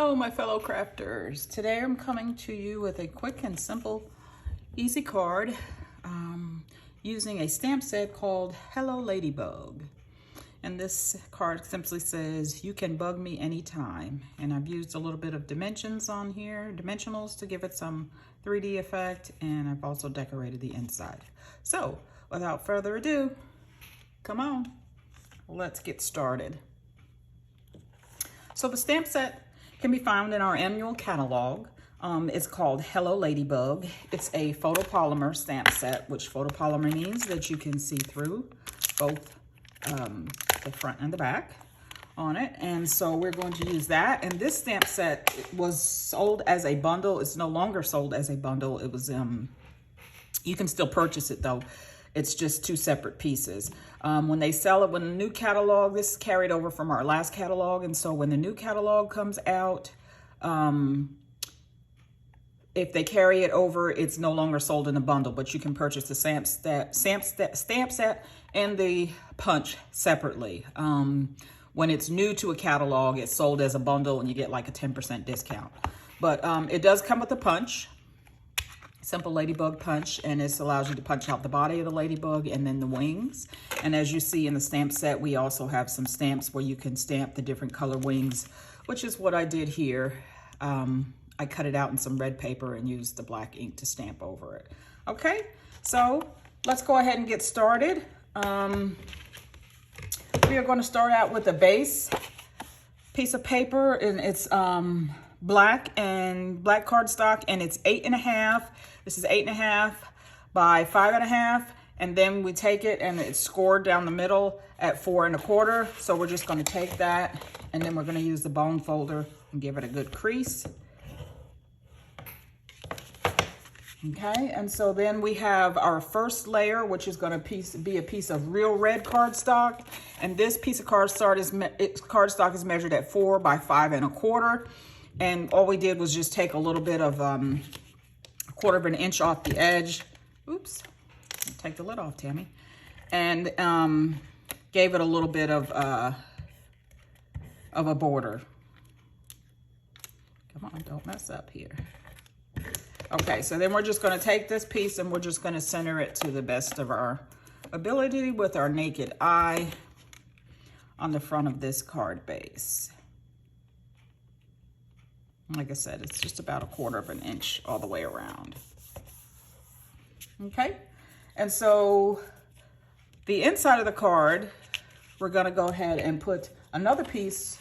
Hello, my fellow crafters. Today I'm coming to you with a quick and simple, easy card using a stamp set called Hello Ladybug. And this card simply says, you can bug me anytime. And I've used a little bit of dimensions on here, dimensionals to give it some 3D effect, and I've also decorated the inside. So without further ado, come on, let's get started. So the stamp set can be found in our annual catalog. It's called Hello Ladybug. It's a photopolymer stamp set, which photopolymer means that you can see through both the front and the back on it. And so we're going to use that. And this stamp set was sold as a bundle. It's no longer sold as a bundle. It was, you can still purchase it though. It's just two separate pieces. When they sell it, when the new catalog, this is carried over from our last catalog. And so when the new catalog comes out, if they carry it over, it's no longer sold in a bundle, but you can purchase the stamp set and the punch separately. When it's new to a catalog, it's sold as a bundle and you get like a 10% discount. But it does come with a punch. Simple ladybug punch, and this allows you to punch out the body of the ladybug and then the wings. And as you see in the stamp set, we also have some stamps where you can stamp the different color wings, which is what I did here. I cut it out in some red paper and used the black ink to stamp over it. Okay, so let's go ahead and get started. We are going to start out with a base piece of paper, and it's black cardstock, and it's 8.5. This is 8.5 by 5.5, and then we take it and it's scored down the middle at 4 1/4. So we're just going to take that, and then we're going to use the bone folder and give it a good crease. Okay, and so then we have our first layer, which is going to be a piece of real red cardstock, and this piece of cardstock is measured at 4 by 5 1/4. And all we did was just take a little bit of 1/4 of an inch off the edge. Oops, take the lid off, Tammy. And gave it a little bit of a border. Come on, don't mess up here. Okay, so then we're just going to take this piece and we're just going to center it to the best of our ability with our naked eye on the front of this card base. Like I said, it's just about 1/4 of an inch all the way around. Okay, and so the inside of the card, we're going to go ahead and put another piece,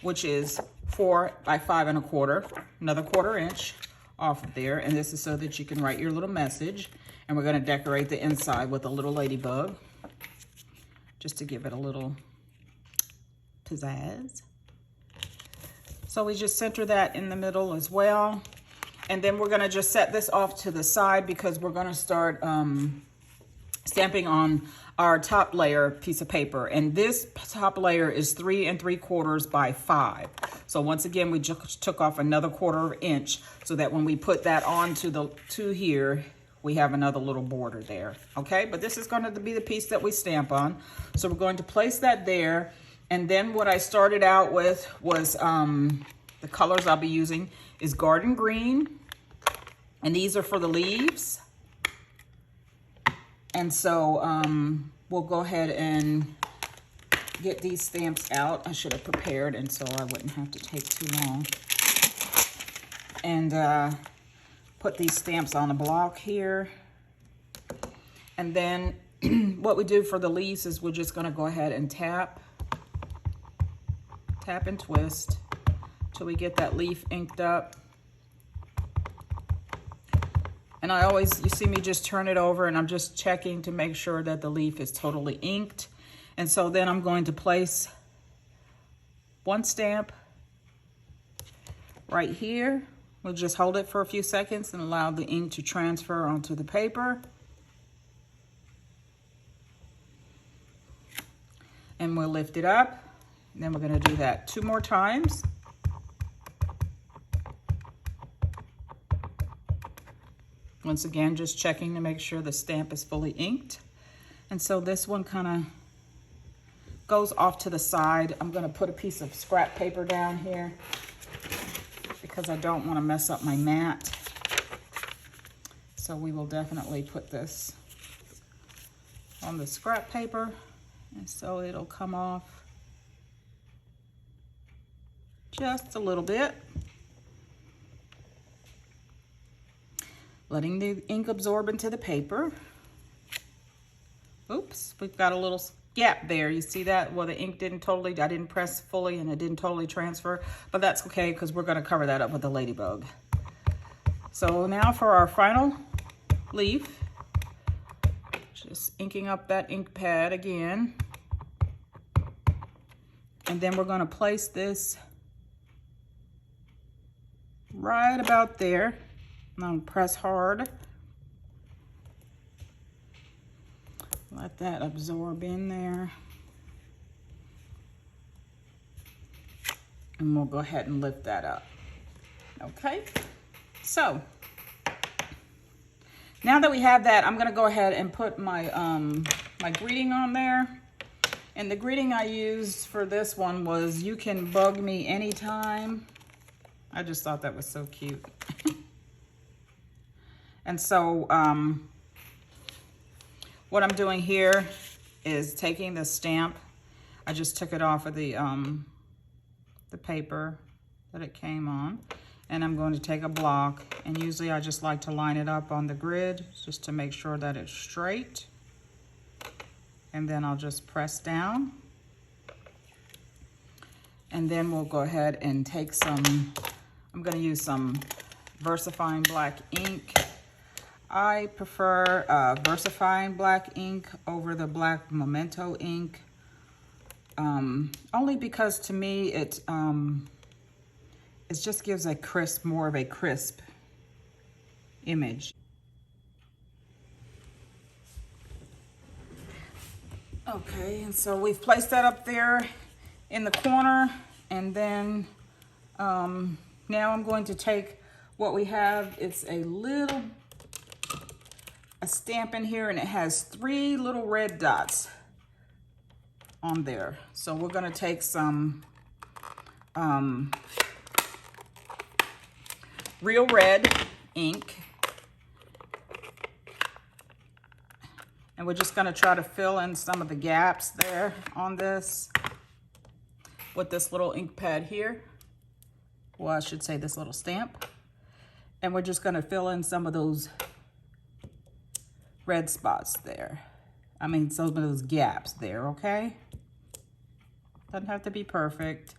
which is 4 by 5 1/4, another 1/4 inch off of there. And this is so that you can write your little message. And we're going to decorate the inside with a little ladybug, just to give it a little pizzazz. So we just center that in the middle as well. And then we're going to just set this off to the side because we're going to start stamping on our top layer piece of paper. And this top layer is 3 3/4 by 5. So once again, we just took off another 1/4 inch so that when we put that on to here, we have another little border there. Okay, but this is going to be the piece that we stamp on. So we're going to place that there. And then what I started out with was the colors I'll be using is garden green, and these are for the leaves. And so we'll go ahead and get these stamps out. I should have prepared, and so I wouldn't have to take too long. And put these stamps on a block here. And then what we do for the leaves is we're just going to go ahead and tap and twist till we get that leaf inked up. And you see me just turn it over, and I'm just checking to make sure that the leaf is totally inked. And so then I'm going to place one stamp right here. We'll just hold it for a few seconds and allow the ink to transfer onto the paper. And we'll lift it up. And then we're going to do that 2 more times. Once again, just checking to make sure the stamp is fully inked. And so this one kind of goes off to the side. I'm going to put a piece of scrap paper down here because I don't want to mess up my mat. So we will definitely put this on the scrap paper, and so it'll come off just a little bit. Letting the ink absorb into the paper. Oops, we've got a little gap there. You see that? Well, the ink didn't totally, I didn't press fully and it didn't totally transfer, but that's okay because we're gonna cover that up with the ladybug. So now for our final leaf, just inking up that ink pad again. And then we're gonna place this right about there. I'm gonna press hard. Let that absorb in there. And we'll go ahead and lift that up. Okay, so now that we have that, I'm gonna go ahead and put my, my greeting on there. And the greeting I used for this one was, "You can bug me anytime." I just thought that was so cute. And so what I'm doing here is taking the stamp. I just took it off of the paper that it came on. And I'm going to take a block, and usually I just like to line it up on the grid just to make sure that it's straight. And then I'll just press down. And then we'll go ahead and take some, I'm gonna use some VersaFine black ink. I prefer VersaFine black ink over the black Memento ink. Only because to me it just gives a crisp, more of a crisp image. Okay, and so we've placed that up there in the corner, and then now I'm going to take what we have. It's a stamp in here, and it has 3 little red dots on there. So we're gonna take some real red ink, and we're just gonna try to fill in some of the gaps there on this with this little ink pad here. Well, I should say this little stamp. And we're just gonna fill in some of those red spots there. I mean, some of those gaps there, okay? Doesn't have to be perfect.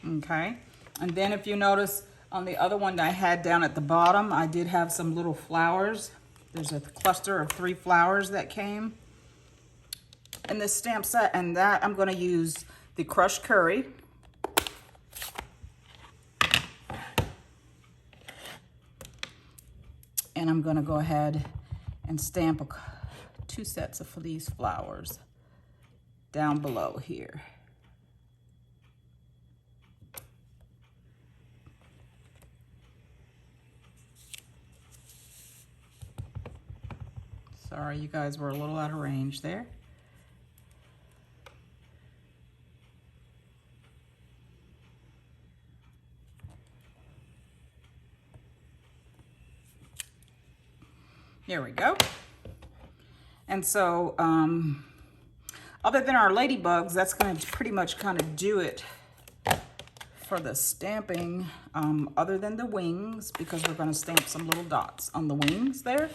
Okay, and then if you notice on the other one that I had down at the bottom, I did have some little flowers. There's a cluster of 3 flowers that came in this stamp set, and that I'm gonna use the crushed curry. And I'm gonna go ahead and stamp 2 sets of these flowers down below here. Sorry, you guys were a little out of range there. There we go. And so, other than our ladybugs, that's going to pretty much kind of do it for the stamping, other than the wings, because we're going to stamp some little dots on the wings there.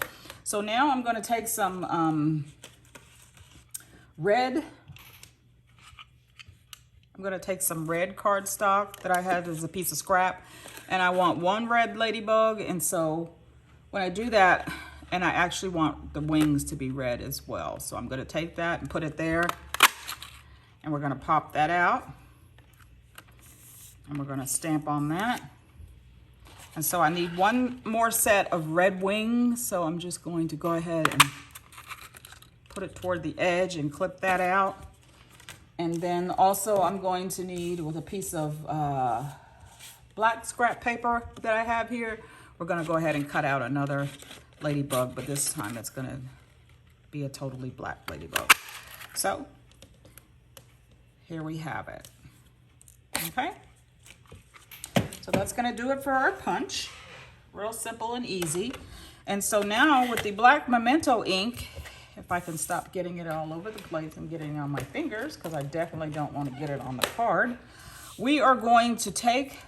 So now I'm going to take some red. I'm going to take some red cardstock that I had as a piece of scrap, and I want 1 red ladybug. And so when I do that, and I actually want the wings to be red as well. So I'm going to take that and put it there, and we're going to pop that out, and we're going to stamp on that. And so I need 1 more set of red wings. So I'm just going to go ahead and put it toward the edge and clip that out. And then also I'm going to need, with a piece of black scrap paper that I have here, we're gonna go ahead and cut out another ladybug, but this time it's gonna be a totally black ladybug. So here we have it, okay? So that's gonna do it for our punch. Real simple and easy. And so now with the black Memento ink, if I can stop getting it all over the place and getting it on my fingers, because I definitely don't want to get it on the card, we are going to take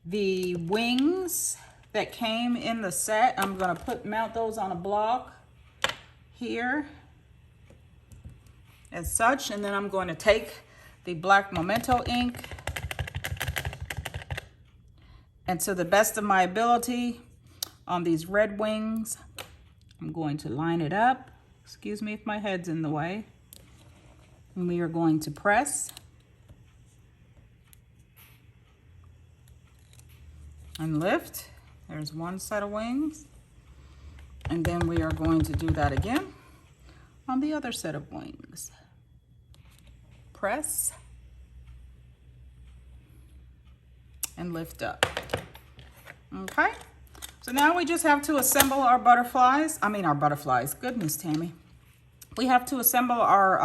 the wings that came in the set. I'm going to mount those on a block here as such, and then I'm going to take the black Memento ink, and to the best of my ability on these red wings, I'm going to line it up. Excuse me if my head's in the way. And we are going to press and lift. There's one set of wings. And then we are going to do that again on the other set of wings. Press and lift up. Okay, so now we just have to assemble our butterflies. Goodness, Tammy. We have to assemble our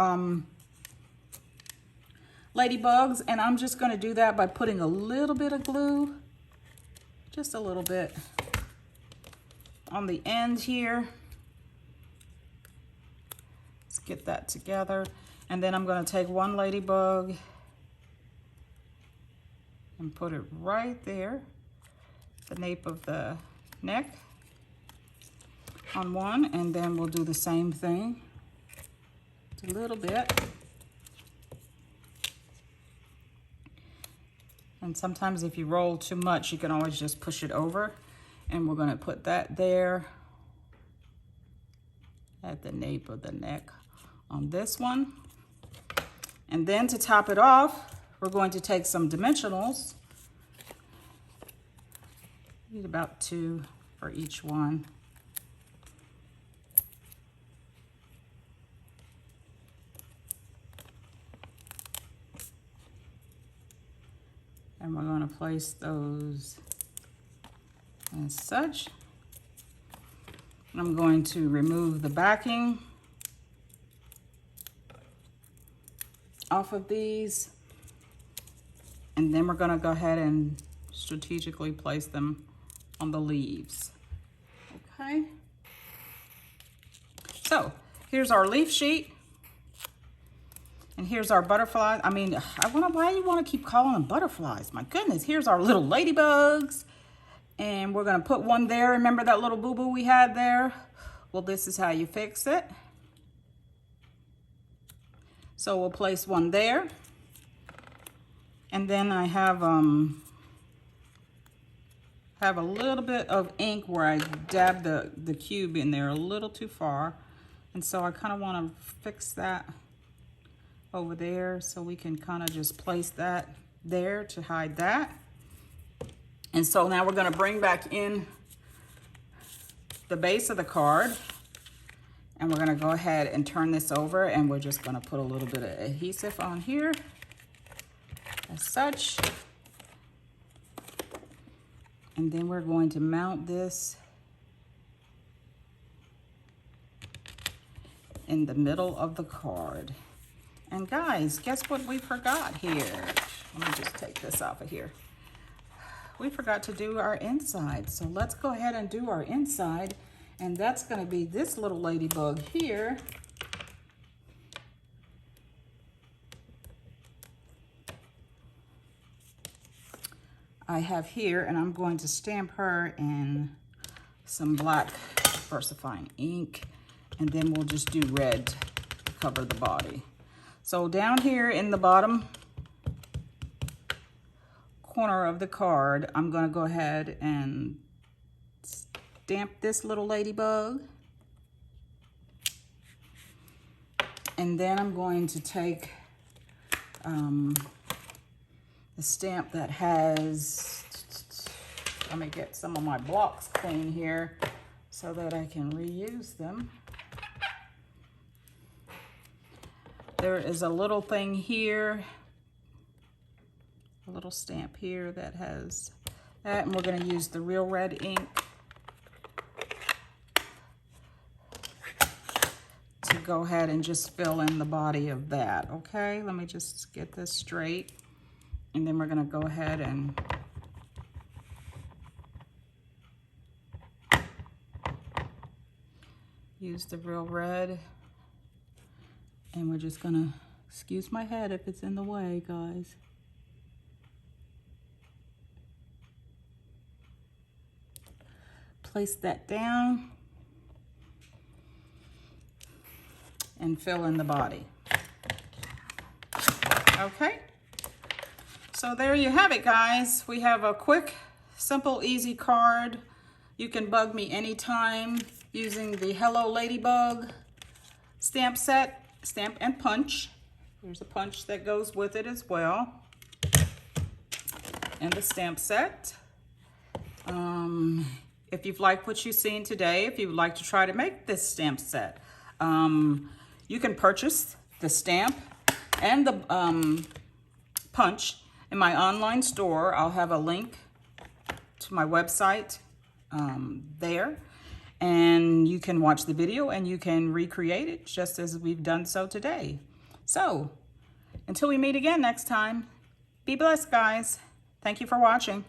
ladybugs, and I'm just going to do that by putting a little bit of glue, just a little bit, on the end here. Let's get that together. And then I'm going to take one ladybug and put it right there, the nape of the neck on one, and then we'll do the same thing, a little bit. And sometimes if you roll too much, you can always just push it over, and we're going to put that there at the nape of the neck on this one. And then to top it off, we're going to take some dimensionals. Need about 2 for each one. And we're going to place those as such. I'm going to remove the backing off of these, and then we're going to go ahead and strategically place them on the leaves. Okay, so here's our leaf sheet, and here's our butterfly. I mean, why do you want to keep calling them butterflies? My goodness, here's our little ladybugs, and we're going to put one there. Remember that little boo-boo we had there? Well, this is how you fix it. So we'll place one there, and then I have a little bit of ink where I dabbed the cube in there a little too far, and so I kind of want to fix that over there, so we can kind of just place that there to hide that. And so now we're going to bring back in the base of the card. And we're going to go ahead and turn this over, and we're just going to put a little bit of adhesive on here as such. And then we're going to mount this in the middle of the card. And guys, guess what we forgot here? Let me just take this off of here. We forgot to do our inside. So let's go ahead and do our inside. And that's going to be this little ladybug here. I have here, and I'm going to stamp her in some black versifying ink, and then we'll just do red to cover the body. So down here in the bottom corner of the card, I'm going to go ahead and stamp this little ladybug, and then I'm going to take the stamp that has, let me get some of my blocks clean here so that I can reuse them. There is a little thing here, a little stamp here that has that, and we're going to use the real red ink to go ahead and just fill in the body of that. Okay, let me just get this straight, and then we're going to go ahead and use the real red, and we're just going to, excuse my head if it's in the way, guys. Place that down and fill in the body. Okay, so there you have it, guys. We have a quick, simple, easy card. You can bug me anytime using the Hello Ladybug stamp set, stamp and punch. There's a punch that goes with it as well, and the stamp set. If you've liked what you've seen today, if you would like to try to make this stamp set, you can purchase the stamp and the punch in my online store. I'll have a link to my website there, and you can watch the video and you can recreate it just as we've done so today. So until we meet again next time, be blessed, guys. Thank you for watching.